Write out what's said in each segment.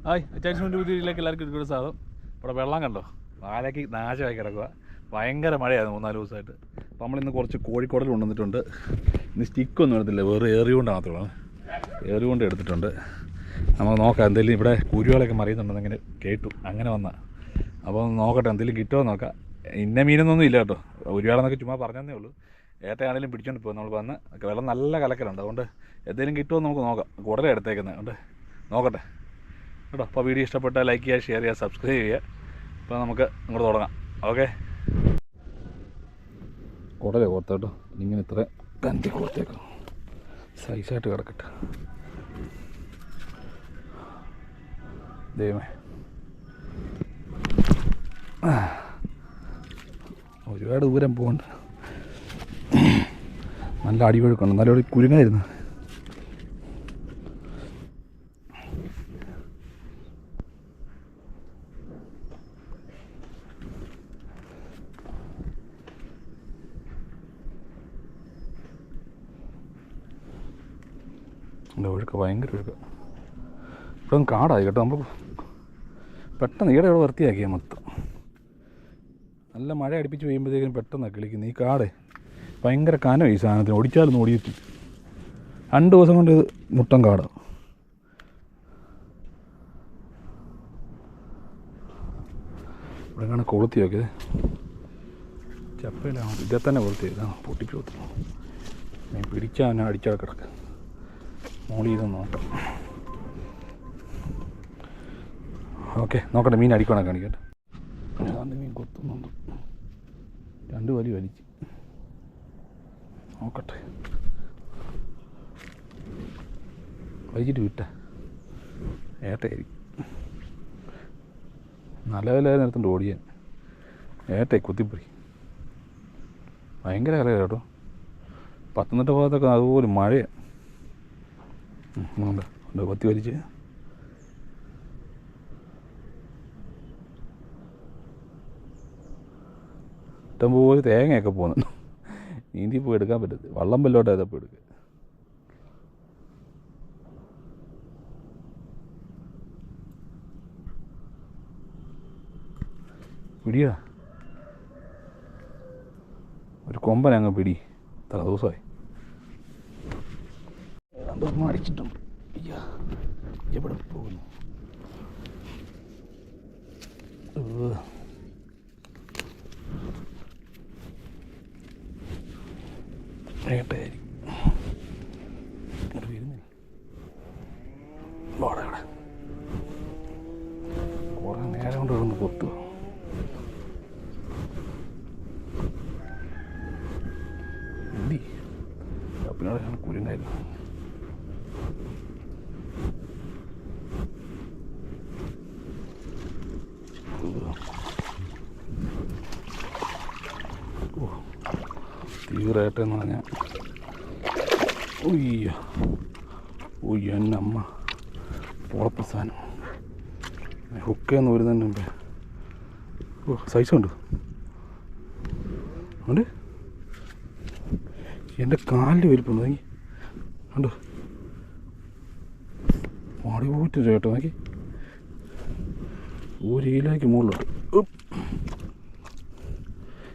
Hi attachment വീട്ടിലേക്ക് എല്ലാവർക്കും ഇരിക്കുന്ന സാധനം. ഇവിടെ വെള്ളം കണ്ടോ, വാലയ്ക്ക് നാശമായി കിടക്കുക. ഭയങ്കര മഴയായിരുന്നു 3-4 ദിവസമായിട്ട്. അപ്പോൾ നമ്മളിന്ന് കുറച്ച് കോഴിക്കോടൽ കൊണ്ടുവന്നിട്ടുണ്ട്. ഇന്ന് സ്റ്റിക്കൊന്നും എടുത്തില്ല, വേറെ ഏറി കൊണ്ട് മാത്രമാണ്. ഏറി കൊണ്ട് എടുത്തിട്ടുണ്ട്. നമുക്ക് നോക്കാം, എന്തെങ്കിലും ഇവിടെ കുരുകളൊക്കെ മറിയുന്നുണ്ടെന്ന് ഇങ്ങനെ കേട്ടു, അങ്ങനെ വന്നാൽ. അപ്പോൾ നോക്കട്ടെ എന്തെങ്കിലും കിട്ടുമോ നോക്കാം. ഇന്ന മീനൊന്നും ഇല്ല കേട്ടോ, കുരുവാളെന്നൊക്കെ ചുമ്മാ പറഞ്ഞതേ ഉള്ളൂ. ഏട്ടയാണെങ്കിലും പിടിച്ചോണ്ട് പോകും. നമ്മൾ വന്ന് വെള്ളം നല്ല കലക്കലുണ്ട്, അതുകൊണ്ട് എന്തെങ്കിലും കിട്ടുമോ നമുക്ക് നോക്കാം. കുടല എടുത്തേക്കുന്നത് അതുകൊണ്ട് നോക്കട്ടെ കേട്ടോ. അപ്പോൾ വീഡിയോ ഇഷ്ടപ്പെട്ടാൽ ലൈക്ക് ചെയ്യുക, ഷെയർ ചെയ്യുക, സബ്സ്ക്രൈബ് ചെയ്യുക. അപ്പോൾ നമുക്ക് അങ്ങോട്ട് തുടങ്ങാം. ഓക്കെ, കുടല കോർത്തോട്ടോ, ഇങ്ങനെ ഇത്ര കന്തി കോർത്തേക്കാം, സൈസായിട്ട് കിടക്കട്ടെ. ദൈവമേ, ഒരുപാട് ദൂരം പോകണ്ട. നല്ല അടിപൊളിക്കുണ്ട്, നല്ലൊരു കുരുങ്ങായിരുന്നു. ഒഴുക്ക് ഭയങ്കര ഒഴുക്ക്. ഇവിടെ ഒന്ന് കാടായി കേട്ടോ. നമ്മൾ പെട്ടെന്ന് ഈടെ ഇവിടെ വൃത്തിയാക്കിയാൽ മൊത്തം. നല്ല മഴ അടുപ്പിച്ച് പെയ്യുമ്പോഴത്തേക്കും പെട്ടെന്നാണ് കിളിക്കുന്നത്. ഈ കാട് ഭയങ്കര കനം ഈ സാധനത്തിന്, ഓടിച്ചാലൊന്നും ഓടിയിട്ട് 2 ദിവസം കൊണ്ട് ഇത് മുട്ടം കാടാണ്. ഇവിടെ കാണാൻ കൊളുത്തി നോക്കിയത് ചപ്പയിലാണ്, ഇതേ തന്നെ കൊളുത്തി ഇതാണ് പൊട്ടിച്ചു കൊടുത്തു. ഞാൻ പിടിച്ചാൽ അവനെ അടിച്ചാൽ കിടക്കുക. മോളി ഇതൊന്ന് നോക്കാം. ഓക്കെ, നോക്കട്ടെ. മീൻ അടിക്കണം കാണിക്കട്ടെ. അതാണ്ട് മീൻ കൊത്തുന്നുണ്ട്. 2 വലി വലിച്ച് നോക്കട്ടെ. വലിച്ചിട്ട് വിട്ട ഏട്ടയായിരിക്കും. നല്ല വില നേരത്തുണ്ട് ഓടിയാൻ. ഏട്ടയായി കുത്തിപ്പോയി. ഭയങ്കര കലയാണ് കേട്ടോ. പത്തനംതിട്ട ഭാഗത്തൊക്കെ അതുപോലെ മഴയാണ്. കൊത്തി വലിച്ച് ഇഷ്ടംപോലെ തേങ്ങയൊക്കെ പോകുന്നുണ്ട്. നീന്തി പോയി എടുക്കാൻ പറ്റത്തില്ല, വള്ളം വല്ലോട്ട് ഏതപ്പോൾ എടുക്കുക. പിടിയാ, ഒരു കൊമ്പൻ അങ്ങ് പിടി. ഇത്ര ദിവസമായി രണ്ടൊന്നും അടിച്ചിട്ടുണ്ട്. എവിടെ പോകുന്നു? ഏട്ടായിരിക്കും വരുന്നില്ല. അവിടെ കുറേ നേരം കൊണ്ട് കിടന്ന് കൊത്തു. എന്തി പിന്നോട് കുരുങ്ങായിരുന്നു. തീവ്രമായിട്ടെന്ന് പറഞ്ഞാൽ ഉയ്യോ എൻ്റെ അമ്മ പൊളപ്പ സാധനം. ഹുക്കെന്ന് വരുന്നതിന് മുമ്പേ സൈസുണ്ട്. ഉണ്ട് എൻ്റെ കാലിൽ വലിപ്പുണ്ട്. നോക്കി കണ്ടോ, മാടി പോയിട്ട് കേട്ടോ. നോക്കി 1 കിലോയ്ക്ക് മുകളിലോട്ട്.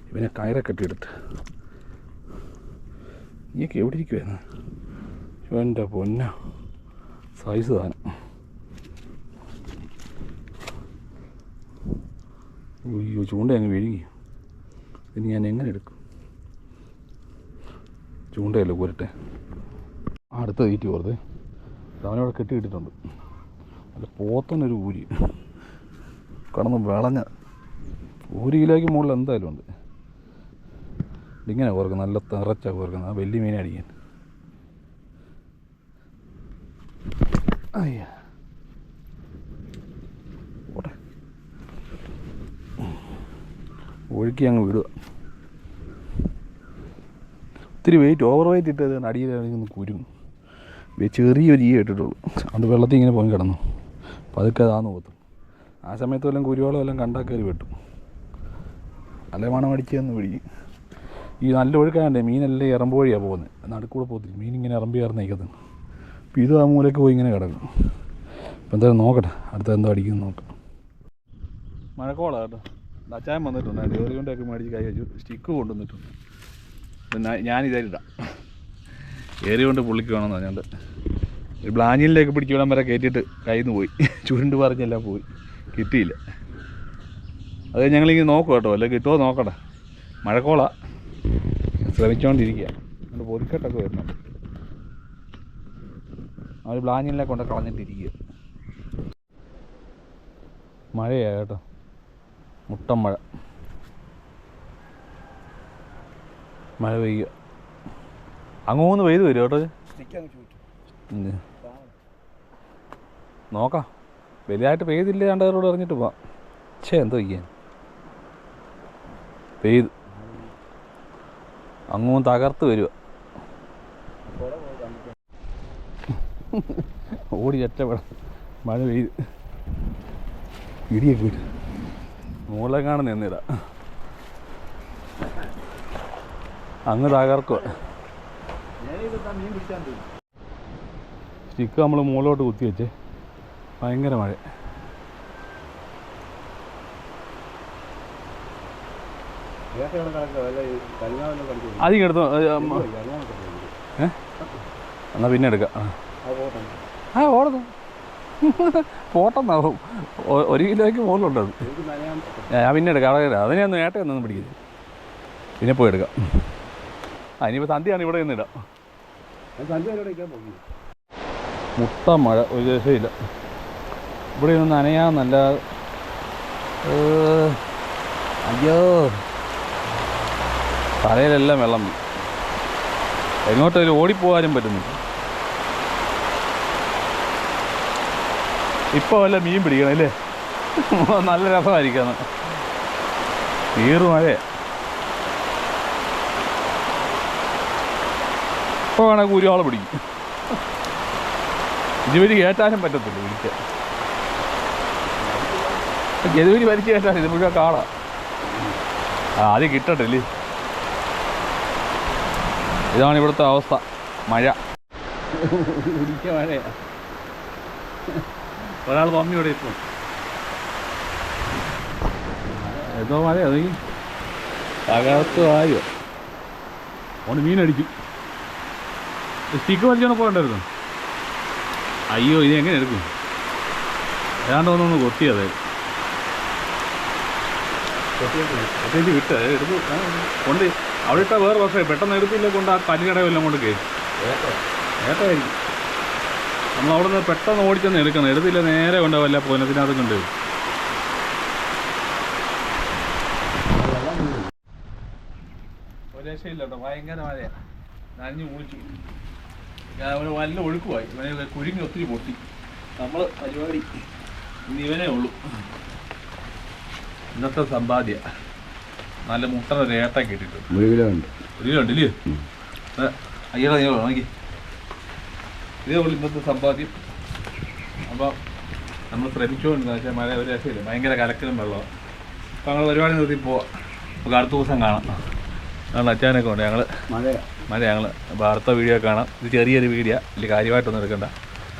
ഇവനെ കയറെ കെട്ടിയെടുത്ത് നീക്ക് എവിടെ ഇരിക്കുവായിരുന്നു? എൻ്റെ പൊന്ന സൈസ് സാധനം. അയ്യോ, ചൂണ്ട അങ്ങ് വിഴുങ്ങി. ഇനി ഞാൻ എങ്ങനെ എടുക്കും? ചൂണ്ടയല്ലേ പോരട്ടെ. അടുത്ത തീറ്റി പുറത്ത് അവനവിടെ കെട്ടിയിട്ടിട്ടുണ്ട്. അല്ല പോത്തനൊരു ഊരി കടന്ന് വിളഞ്ഞ 1 കിലോയ്ക്ക് മുകളിൽ എന്തായാലും ഉണ്ട്. ഇങ്ങനെ കോർക്കുന്നത്, നല്ല നിറച്ചാണ് കോർക്കുന്നത്. ആ വലിയ മീനെ അടിക്കാൻ. അയ്യ ഓട്ടെ, ഒഴുക്കി അങ്ങ് വിടുക. ഒത്തിരി ഓവർ വെയിറ്റ് ഇട്ടത് അടിയിലൊന്ന് കുരും. ചെറിയൊരു ഇട്ടിട്ടുള്ളൂ. അത് വെള്ളത്തിൽ ഇങ്ങനെ പോയി കിടന്നു. അപ്പോൾ അതൊക്കെ അതാന്ന് പോത്തും. ആ സമയത്ത് വല്ലതും കുരുവോളം എല്ലാം കണ്ടാൽ വെട്ടും. നല്ല മണം അടിച്ചതെന്ന് പിടിക്കും. ഈ നല്ല ഒഴുക്കാണ്ട് മീനെല്ലാം ഇറമ്പ് വഴിയാണ് പോകുന്നത്, നടുക്കൂടെ പോകത്തില്ല. മീൻ ഇങ്ങനെ ഇറമ്പി ഇറന്ന് നിൽക്കുന്നത്. അപ്പോൾ ഇത് ആ മൂലയ്ക്ക് പോയി ഇങ്ങനെ കിടക്കും. അപ്പം എന്തായാലും നോക്കട്ടെ, അടുത്ത എന്തോ അടിക്കുന്നു നോക്കാം. മഴക്കോളാണ് കേട്ടോ. അച്ചായം വന്നിട്ടുണ്ട്, ഡെലിവറി കൊണ്ടൊക്കെ മേടിച്ച് കൈ വെച്ചു. സ്റ്റിക്ക് കൊണ്ടുവന്നിട്ടുണ്ട്. പിന്നെ ഞാനിതായിട്ടാം ഏറി കൊണ്ട് പുള്ളിക്ക് വേണമെന്ന് പറഞ്ഞുകൊണ്ട് ബ്ലാഞ്ഞിലേക്ക് പിടിച്ചിടാൻ വരെ കയറ്റിയിട്ട് കയ്യിൽ നിന്ന് പോയി. ചുരുണ്ട് പറഞ്ഞെല്ലാം പോയി, കിട്ടിയില്ല. അത് ഞങ്ങളിങ്ങനെ നോക്കും കേട്ടോ, അല്ലെ കിട്ടുമോ നോക്കട്ടെ. മഴക്കോളാ ശ്രമിച്ചുകൊണ്ടിരിക്കുക. അതുകൊണ്ട് പൊരിക്കെട്ടൊക്കെ വരുന്നുണ്ട്. അവർ ബ്ലാഞ്ഞിലെ കൊണ്ട് കളഞ്ഞിട്ടിരിക്കുക. മഴയാണ് കേട്ടോ, മുട്ടം മഴ. മഴ പെയ്യുക, അങ്ങോന്ന് പെയ്ത് വരും കേട്ടോ. നോക്കാം, വലുതായിട്ട് പെയ്തില്ല. രണ്ടുപേരോട് പറഞ്ഞിട്ട് പോവാം. എന്തോ ചെയ്യാൻ, പെയ്ത് അങ്ങോന്ന് തകർത്ത് വരിക. ഓടി ഒറ്റപ്പെടാം. മഴ പെയ്ത് ഇടിയൊക്കെ വരും. മുകളിലേക്കാണ് നിന്നിട, അങ്ങ് തകർക്കുക. സ്റ്റിക്ക് നമ്മൾ മുകളിലോട്ട് കുത്തി വെച്ചേ. ഭയങ്കര മഴ. അധികം എടുത്തോ. എന്നാൽ പിന്നെ എടുക്കാം. ഓടുന്നു പോട്ടെന്നാവും. 1 കിലോയ്ക്ക് മുകളിലുണ്ട് അത്. ഞാൻ പിന്നെ എടുക്കാം. അവിടെ അതിനെ ഒന്ന് നേട്ടം ഒന്നും പിടിക്കുന്നത്. പിന്നെ പോയി എടുക്കാം. ഇനിയിപ്പോൾ സന്ധ്യയാണ് ഇവിടെ നിന്നിടാം. മുട്ട മഴ, ഒരു രക്ഷയില്ല. ഇവിടെ നിന്ന് നനയാന്നല്ല. അയ്യോ, തലയിലെല്ലാം വെള്ളം. എങ്ങോട്ടും ഓടിപ്പോകാനും പറ്റുന്നില്ല. ഇപ്പോൾ വല്ല മീൻ പിടിക്കണം അല്ലേ? നല്ല രസമായിരിക്കാന്ന്. മഴയാണ്. ഇപ്പോൾ വേണമെങ്കിൽ കുരുവാളെ പിടിക്കും. ഇതുവരി കയറ്റാനും പറ്റത്തില്ല. പിടിക്കാൻ ജനുവരി വലിച്ചു കയറ്റാൻ ഇത് മുഴുവൻ കാളാ. ആദ്യം കിട്ടട്ടില്ലേ. ഇതാണ് ഇവിടുത്തെ അവസ്ഥ. മഴ പിടിച്ച മഴയാണ്. ഒരാൾ പമ്മിയോടെ ഇപ്പോൾ എന്തോ മഴ. അത് തകർത്ത് ആയോ ഓന് മീനടിക്കും. സ്റ്റിക്ക് വലിച്ചോണ്ട് പോകണ്ടായിരുന്നു. അയ്യോ, ഇത് എങ്ങനെ എടുക്കും? ഏതാണ്ട് ഒന്നൊന്ന് കൊത്തിയത് വിട്ട് എടുത്ത് കൊണ്ട് അവിടെ ഇട്ടാൽ വേറെ പ്രശ്നം. പെട്ടെന്ന് എടുത്തില്ല കൊണ്ട് ആ കല്ലുകടയെല്ലാം കൊണ്ട് കയറി ഏട്ടായിരിക്കും. നമ്മളവിടെ നിന്ന് പെട്ടെന്ന് ഓടിച്ചെന്ന് എടുക്കണം. എടുത്തില്ല നേരെ കൊണ്ടോ വല്ല പൊനത്തിനകത്ത് കൊണ്ട്. ഒരു രക്ഷയില്ല കേട്ടോ, ഭയങ്കര മഴയാണ്. നനഞ്ഞ് കുളിച്ചു. ഞാൻ വല്ല ഒഴുക്കുമായി. ഇവനെ കുരുങ്ങി ഒത്തിരി പൊട്ടി. നമ്മൾ പരിപാടി ഇന്ന് ഇവനേ ഉള്ളൂ. ഇന്നത്തെ സമ്പാദ്യ നല്ല മുട്ട രേട്ടൊക്കെ ഇട്ടിട്ടുണ്ട്. 1 കിലോ ഉണ്ട്. 1 കിലോ ഉണ്ടല്ലേ? അയ്യടാ നീ നോക്കി. ഇതേ ഉള്ളൂ ഇന്നത്തെ സമ്പാദ്യം. അപ്പോൾ നമ്മൾ ശ്രമിച്ചുകൊണ്ടിരുന്ന വെച്ചാൽ മഴ ഒരു രക്ഷയില്ല. ഭയങ്കര കലക്കലും വെള്ളമാണ്. അപ്പോൾ ഞങ്ങൾ പരിപാടി നിർത്തി പോവാം. നമുക്ക് അടുത്ത ദിവസം കാണാം. ഞങ്ങൾ അച്ചാനൊക്കെ ഉണ്ട്. മഴ ഞങ്ങൾ അപ്പോൾ അടുത്ത വീഡിയോ കാണാം. ഇത് ചെറിയൊരു വീഡിയോ, വലിയ കാര്യമായിട്ടൊന്നും എടുക്കണ്ട.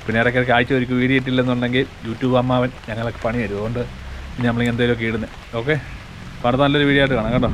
പിന്നെ ഇടയ്ക്കിടയ്ക്ക് ആഴ്ച ഒരിക്കൽ വീഡിയോ ഇട്ടില്ലെന്നുണ്ടെങ്കിൽ യൂട്യൂബ് അമ്മാവൻ ഞങ്ങളൊക്കെ പണി തരും. അതുകൊണ്ട് നമ്മളിങ്ങനെ എന്തെങ്കിലുമൊക്കെ ഇടുന്നത്. ഓക്കെ, അപ്പോൾ അടുത്ത നല്ലൊരു വീഡിയോ ആയിട്ട് കാണാം കേട്ടോ.